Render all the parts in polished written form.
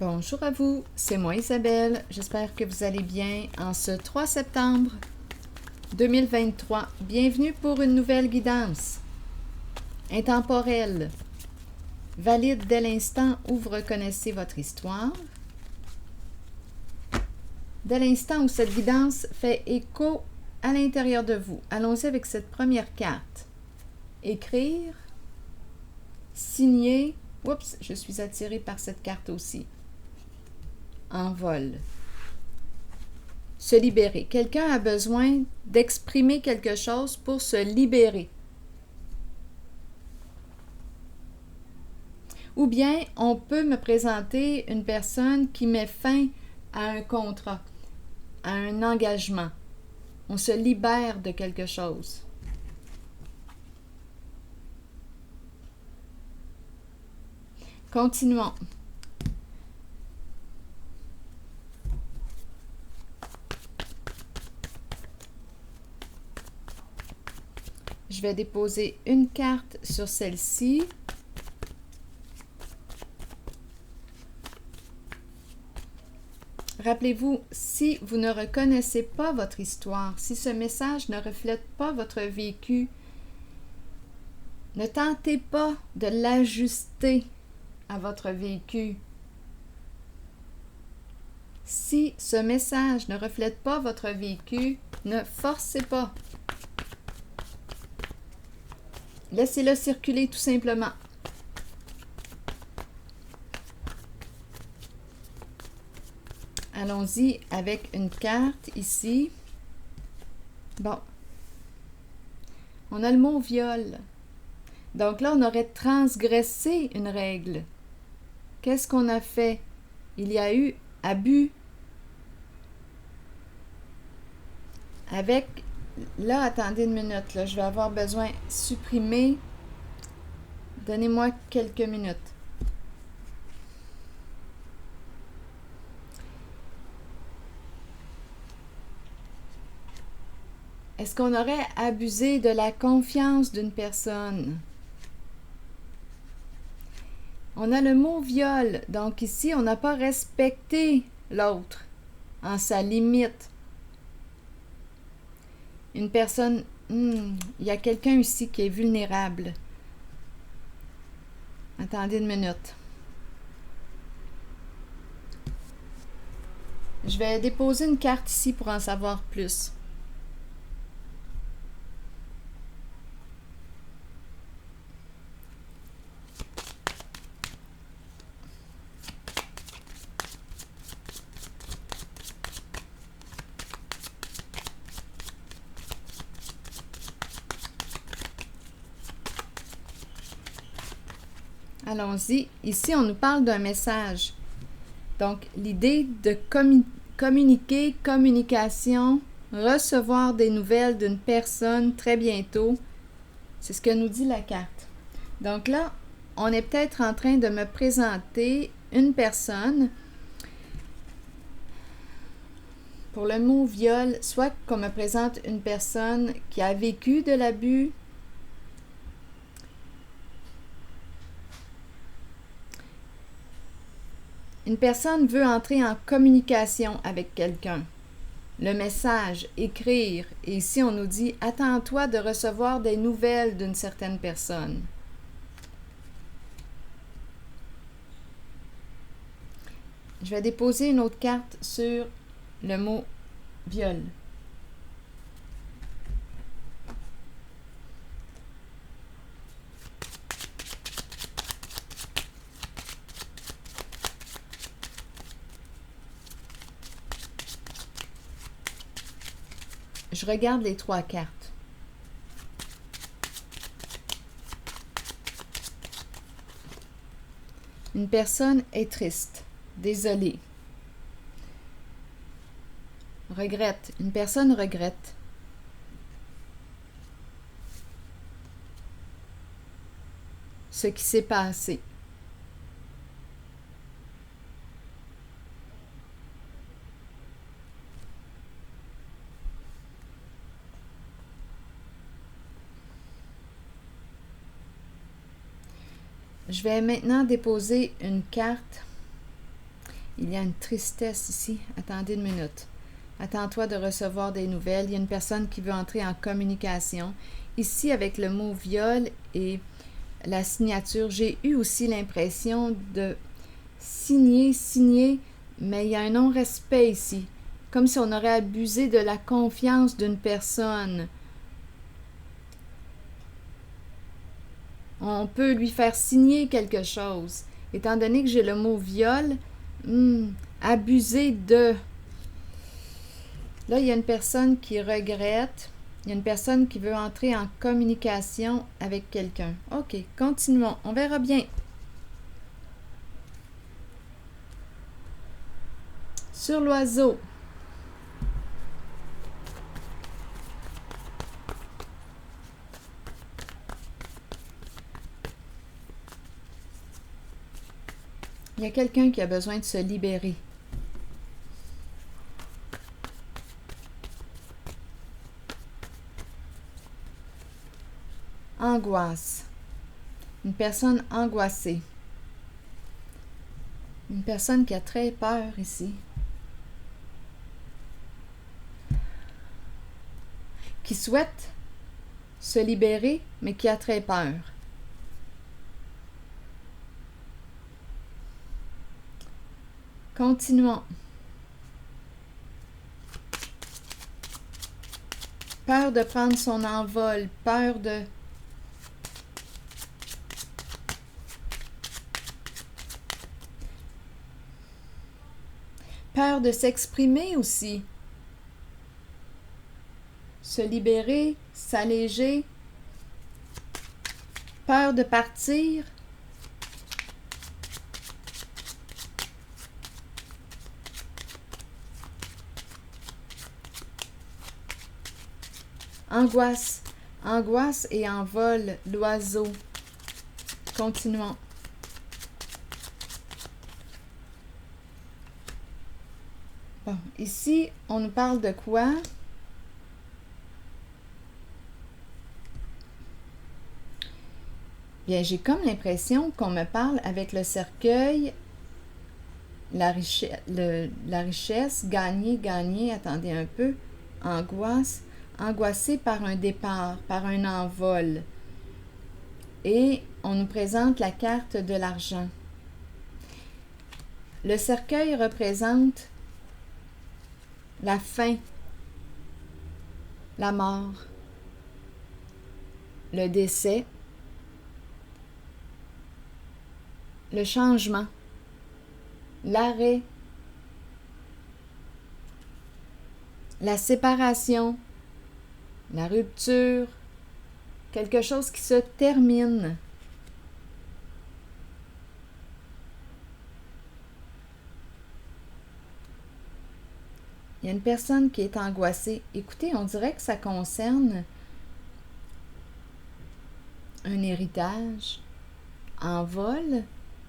Bonjour à vous, c'est moi Isabelle. J'espère que vous allez bien en ce 3 septembre 2023. Bienvenue pour une nouvelle guidance. Intemporelle. Valide dès l'instant où vous reconnaissez votre histoire. Dès l'instant où cette guidance fait écho à l'intérieur de vous. Allons-y avec cette première carte. Écrire. Signer. Oups, je suis attirée par cette carte aussi. Envol. Se libérer. Quelqu'un a besoin d'exprimer quelque chose pour se libérer. Ou bien, on peut me présenter une personne qui met fin à un contrat, à un engagement. On se libère de quelque chose. Continuons. Je vais déposer une carte sur celle-ci. Rappelez-vous, si vous ne reconnaissez pas votre histoire, si ce message ne reflète pas votre vécu, ne tentez pas de l'ajuster à votre vécu. Si ce message ne reflète pas votre vécu, ne forcez pas. Laissez-le circuler tout simplement. Allons-y avec une carte ici. Bon. On a le mot viol. Donc là, on aurait transgressé une règle. Qu'est-ce qu'on a fait? Il y a eu abus. Avec, là, attendez une minute, là, je vais avoir besoin de supprimer. Donnez-moi quelques minutes. Est-ce qu'on aurait abusé de la confiance d'une personne? On a le mot viol, donc ici, on n'a pas respecté l'autre en sa limite. Une personne, il y a quelqu'un ici qui est vulnérable. Attendez une minute. Je vais déposer une carte ici pour en savoir plus. Allons-y. Ici, on nous parle d'un message. Donc, l'idée de communiquer, communication, recevoir des nouvelles d'une personne très bientôt, c'est ce que nous dit la carte. Donc là, on est peut-être en train de me présenter une personne. Pour le mot viol, soit qu'on me présente une personne qui a vécu de l'abus, une personne veut entrer en communication avec quelqu'un. Le message, écrire, et ici on nous dit « Attends-toi de recevoir des nouvelles d'une certaine personne ». Je vais déposer une autre carte sur le mot « viol ». Je regarde les trois cartes. Une personne est triste, désolée. Regrette. Une personne regrette. Ce qui s'est passé. Je vais maintenant déposer une carte Il y a une tristesse ici. Attendez une minute. Attends-toi de recevoir des nouvelles. Il y a une personne qui veut entrer en communication. Ici, avec le mot viol et la signature, j'ai eu aussi l'impression de signer, mais il y a un non-respect ici. Comme si on aurait abusé de la confiance d'une personne. On peut lui faire signer quelque chose. Étant donné que j'ai le mot viol, abuser de... Là, il y a une personne qui regrette. Il y a une personne qui veut entrer en communication avec quelqu'un. OK, continuons. On verra bien. Sur l'oiseau. Il y a quelqu'un qui a besoin de se libérer. Angoisse. Une personne angoissée. Une personne qui a très peur ici. Qui souhaite se libérer, mais qui a très peur. Continuons. Peur de prendre son envol, peur de... Peur de s'exprimer aussi. Se libérer, s'alléger. Peur de partir. Angoisse. Angoisse et envol, l'oiseau. Continuons. Bon, ici, on nous parle de quoi? Bien, j'ai comme l'impression qu'on me parle avec le cercueil, la richesse, gagner, attendez un peu, angoisse, angoissé par un départ, par un envol. Et on nous présente la carte de l'argent. Le cercueil représente la fin, la mort, le décès, le changement, l'arrêt, la séparation, la rupture, quelque chose qui se termine. Il y a une personne qui est angoissée. Écoutez, on dirait que ça concerne un héritage en vol.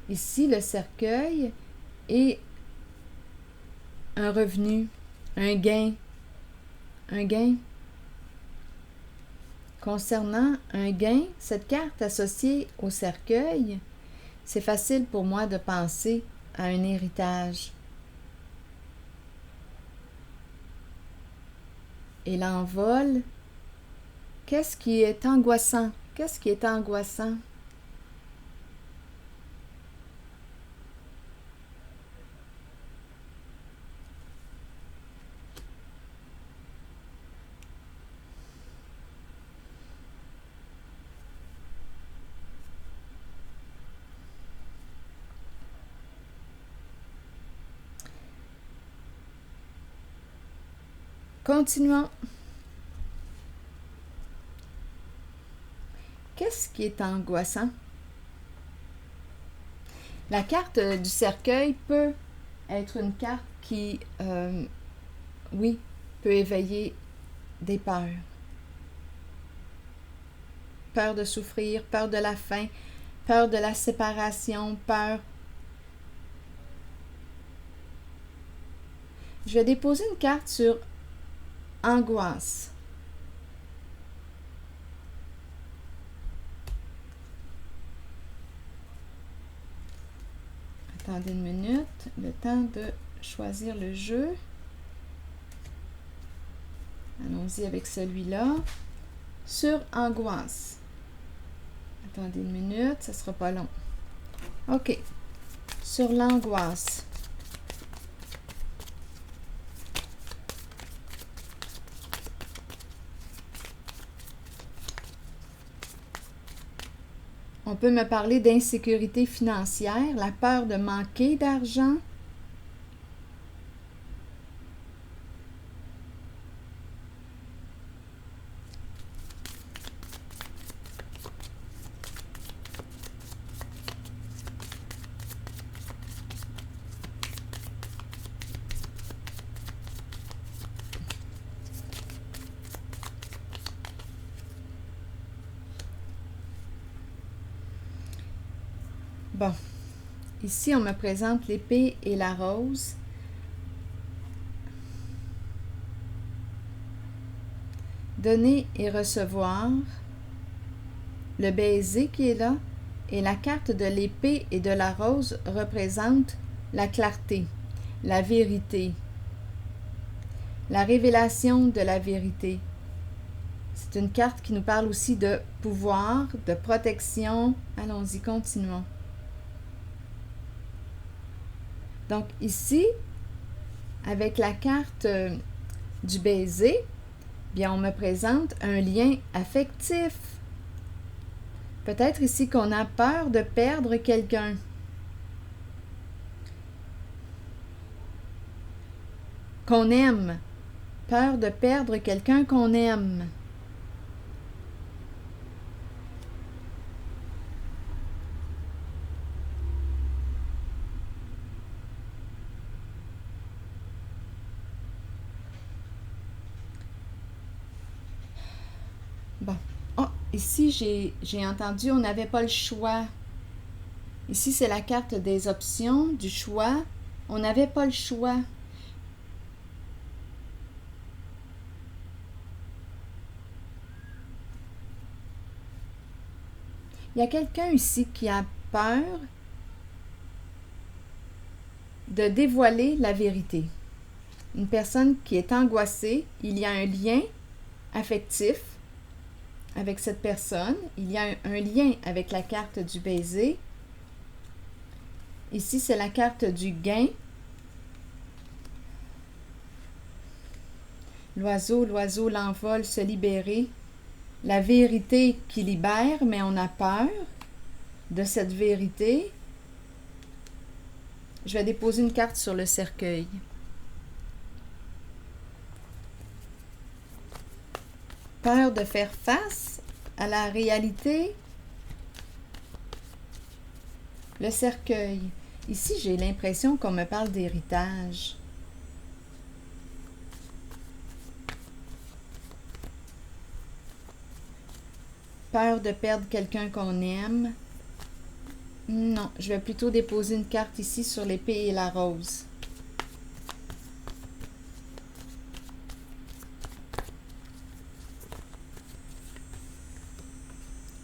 Ici, le cercueil et un revenu, un gain. Un gain. Concernant un gain, cette carte associée au cercueil, c'est facile pour moi de penser à un héritage. Et l'envol, qu'est-ce qui est angoissant? Qu'est-ce qui est angoissant? Continuons. Qu'est-ce qui est angoissant? La carte du cercueil peut être une carte qui, oui, peut éveiller des peurs. Peur de souffrir, peur de la faim, peur de la séparation, peur. Je vais déposer une carte sur angoisse. Attendez une minute, le temps de choisir le jeu. Allons-y avec celui-là. Sur angoisse. Attendez une minute, ça sera pas long. OK. Sur l'angoisse. On peut me parler d'insécurité financière, la peur de manquer d'argent. Bon, ici on me présente l'épée et la rose. Donner et recevoir, le baiser qui est là, et la carte de l'épée et de la rose représente la clarté, la vérité, la révélation de la vérité. C'est une carte qui nous parle aussi de pouvoir, de protection. Allons-y, continuons. Donc ici, avec la carte du baiser, bien on me présente un lien affectif. Peut-être ici qu'on a peur de perdre quelqu'un. Qu'on aime. Peur de perdre quelqu'un qu'on aime. Bon. Oh, ici, j'ai entendu, on n'avait pas le choix. Ici, c'est la carte des options, du choix. On n'avait pas le choix. Il y a quelqu'un ici qui a peur de dévoiler la vérité. Une personne qui est angoissée, il y a un lien affectif avec cette personne. Il y a un lien avec la carte du baiser. Ici, c'est la carte du gain. L'oiseau, l'envol, se libérer. La vérité qui libère, mais on a peur de cette vérité. Je vais déposer une carte sur le cercueil. Peur de faire face à la réalité. Le cercueil. Ici, j'ai l'impression qu'on me parle d'héritage. Peur de perdre quelqu'un qu'on aime. Non, je vais plutôt déposer une carte ici sur l'épée et la rose.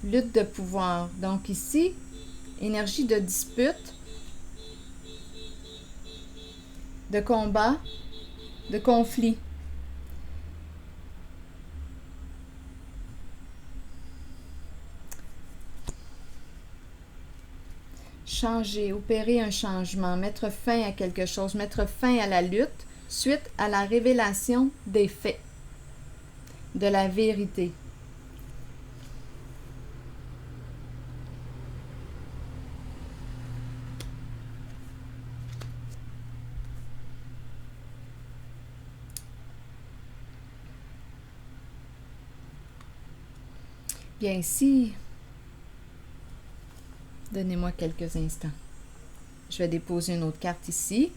Lutte de pouvoir. Donc ici, énergie de dispute, de combat, de conflit. Changer, opérer un changement, mettre fin à quelque chose, mettre fin à la lutte suite à la révélation des faits, de la vérité. Bien, ici, donnez-moi quelques instants. Je vais déposer une autre carte ici.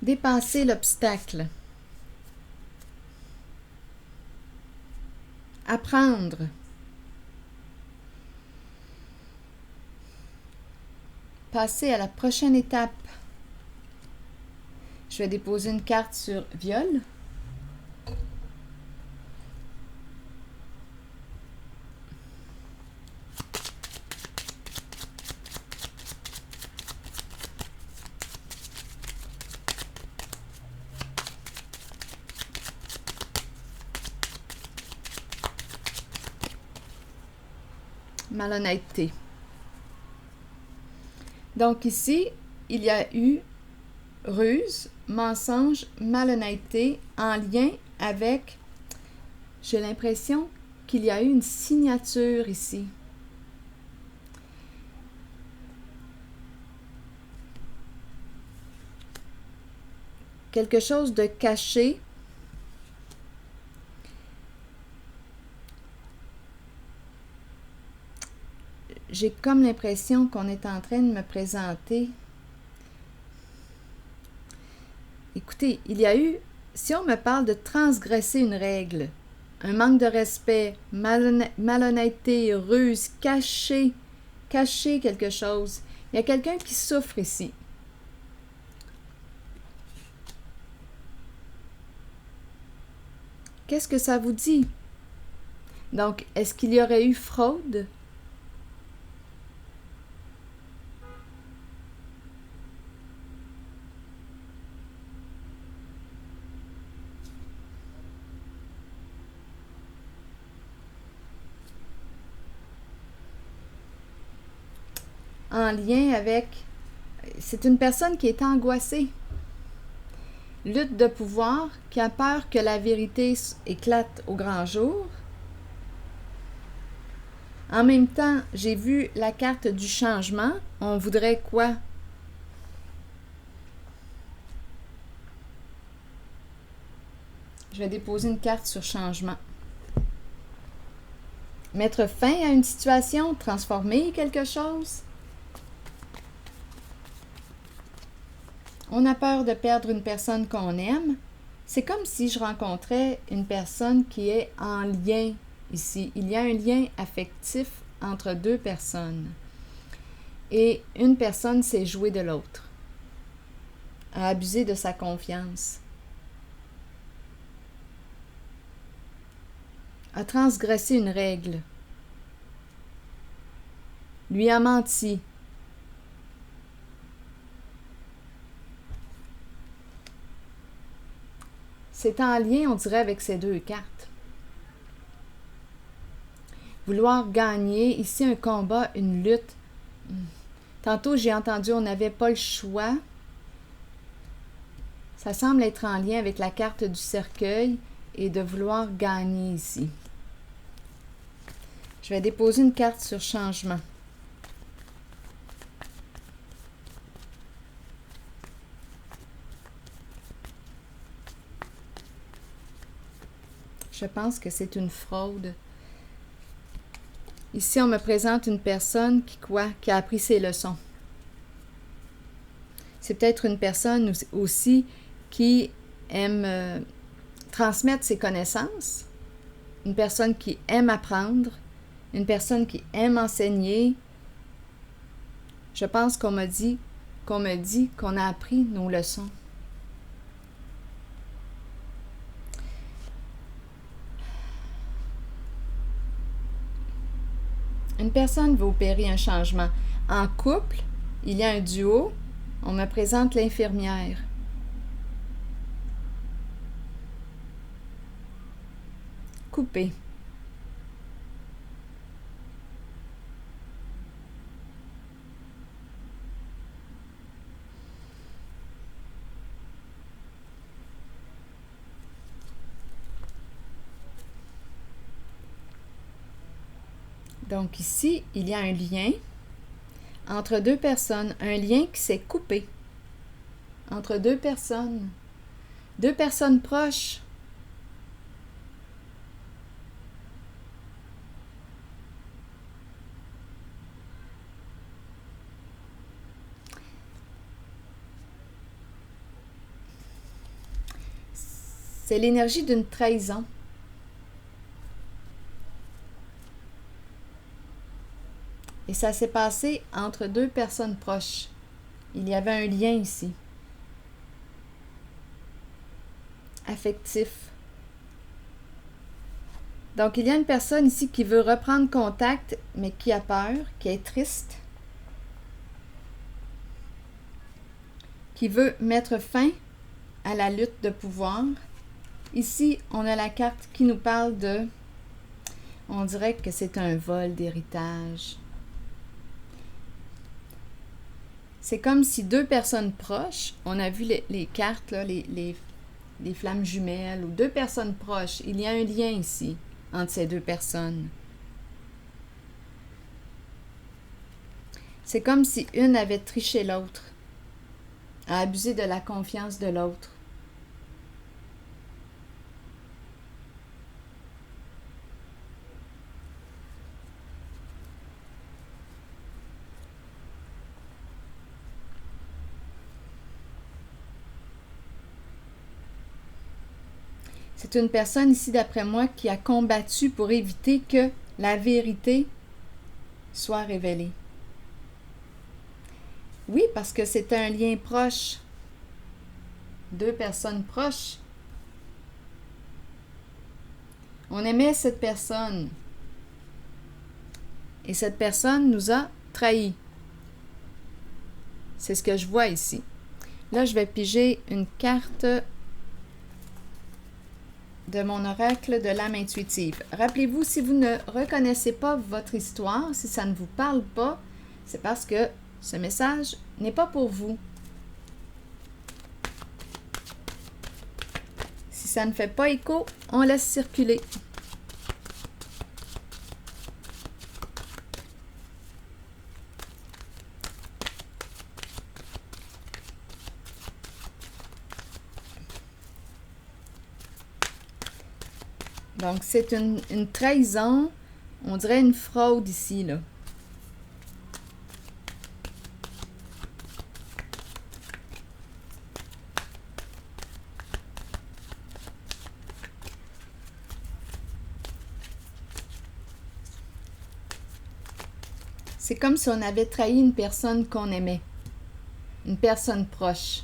Dépasser l'obstacle. Apprendre. Passer à la prochaine étape. Je vais déposer une carte sur viol. Malhonnêteté. Donc ici, il y a eu ruse, mensonge, malhonnêteté en lien avec, j'ai l'impression qu'il y a eu une signature ici. Quelque chose de caché. J'ai comme l'impression qu'on est en train de me présenter. Écoutez, il y a eu, si on me parle de transgresser une règle, un manque de respect, malhonnêteté, ruse, cacher quelque chose, il y a quelqu'un qui souffre ici. Qu'est-ce que ça vous dit? Donc, est-ce qu'il y aurait eu fraude? En lien avec... C'est une personne qui est angoissée. Lutte de pouvoir, qui a peur que la vérité éclate au grand jour. En même temps, j'ai vu la carte du changement. On voudrait quoi? Je vais déposer une carte sur changement. Mettre fin à une situation, transformer quelque chose. On a peur de perdre une personne qu'on aime. C'est comme si je rencontrais une personne qui est en lien ici. Il y a un lien affectif entre deux personnes. Et une personne s'est jouée de l'autre, a abusé de sa confiance, a transgressé une règle, lui a menti. C'est en lien, on dirait, avec ces deux cartes. Vouloir gagner, ici un combat, une lutte. Tantôt, j'ai entendu, on n'avait pas le choix. Ça semble être en lien avec la carte du cercueil et de vouloir gagner ici. Je vais déposer une carte sur changement. Je pense que c'est une fraude. Ici, on me présente une personne qui a appris ses leçons. C'est peut-être une personne aussi qui aime transmettre ses connaissances, une personne qui aime apprendre, une personne qui aime enseigner. Je pense qu'on me dit qu'on a appris nos leçons. Une personne veut opérer un changement. En couple, il y a un duo. On me présente l'infirmière. Couper. Donc ici, il y a un lien entre deux personnes, un lien qui s'est coupé entre deux personnes proches. C'est l'énergie d'une trahison. Et ça s'est passé entre deux personnes proches. Il y avait un lien ici. Affectif. Donc, il y a une personne ici qui veut reprendre contact, mais qui a peur, qui est triste, qui veut mettre fin à la lutte de pouvoir. Ici, on a la carte qui nous parle de... On dirait que c'est un vol d'héritage. C'est comme si deux personnes proches, on a vu les cartes, là, les flammes jumelles, ou deux personnes proches, il y a un lien ici entre ces deux personnes. C'est comme si une avait triché l'autre, a abusé de la confiance de l'autre. C'est une personne ici, d'après moi, qui a combattu pour éviter que la vérité soit révélée. Oui, parce que c'était un lien proche. Deux personnes proches. On aimait cette personne. Et cette personne nous a trahis. C'est ce que je vois ici. Là, je vais piger une carte de mon oracle de l'âme intuitive. Rappelez-vous, si vous ne reconnaissez pas votre histoire, si ça ne vous parle pas, c'est parce que ce message n'est pas pour vous. Si ça ne fait pas écho, on laisse circuler. Donc, c'est une trahison, on dirait une fraude ici, là. C'est comme si on avait trahi une personne qu'on aimait, une personne proche.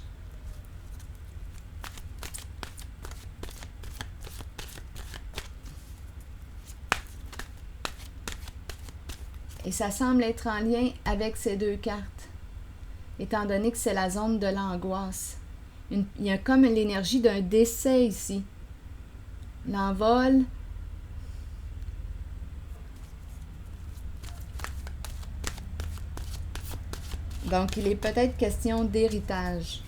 Et ça semble être en lien avec ces deux cartes, étant donné que c'est la zone de l'angoisse. Il y a comme l'énergie d'un décès ici. L'envol. Donc, il est peut-être question d'héritage.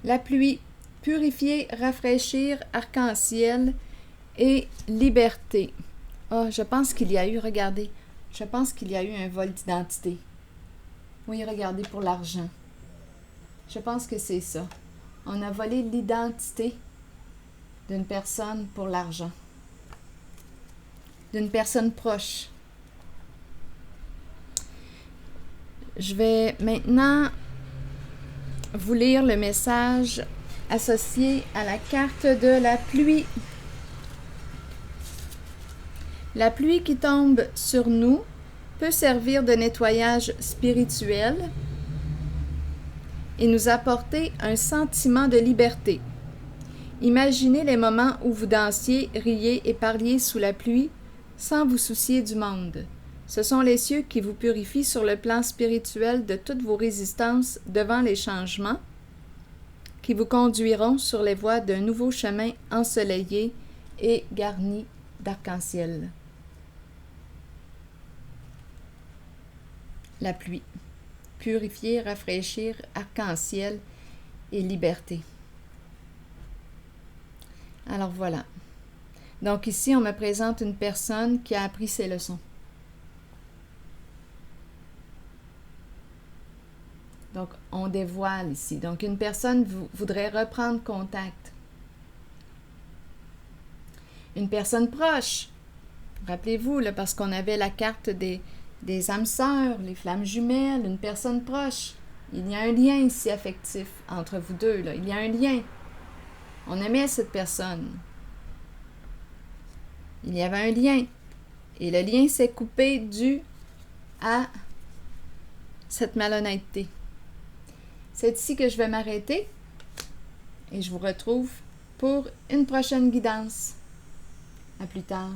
La pluie, purifier, rafraîchir, arc-en-ciel et liberté. Ah, je pense qu'il y a eu, regardez, je pense qu'il y a eu un vol d'identité. Oui, regardez, pour l'argent. Je pense que c'est ça. On a volé l'identité d'une personne pour l'argent. D'une personne proche. Je vais maintenant vous lire le message associé à la carte de la pluie. La pluie qui tombe sur nous peut servir de nettoyage spirituel et nous apporter un sentiment de liberté. Imaginez les moments où vous dansiez, riez et parliez sous la pluie sans vous soucier du monde. Ce sont les cieux qui vous purifient sur le plan spirituel de toutes vos résistances devant les changements, qui vous conduiront sur les voies d'un nouveau chemin ensoleillé et garni d'arc-en-ciel. La pluie. Purifier, rafraîchir, arc-en-ciel et liberté. Alors voilà. Donc ici, on me présente une personne qui a appris ses leçons. Donc, on dévoile ici. Donc, une personne voudrait reprendre contact. Une personne proche. Rappelez-vous, là, parce qu'on avait la carte des âmes sœurs, les flammes jumelles, une personne proche. Il y a un lien ici affectif entre vous deux, là. Il y a un lien. On aimait cette personne. Il y avait un lien. Et le lien s'est coupé dû à cette malhonnêteté. C'est ici que je vais m'arrêter et je vous retrouve pour une prochaine guidance. À plus tard.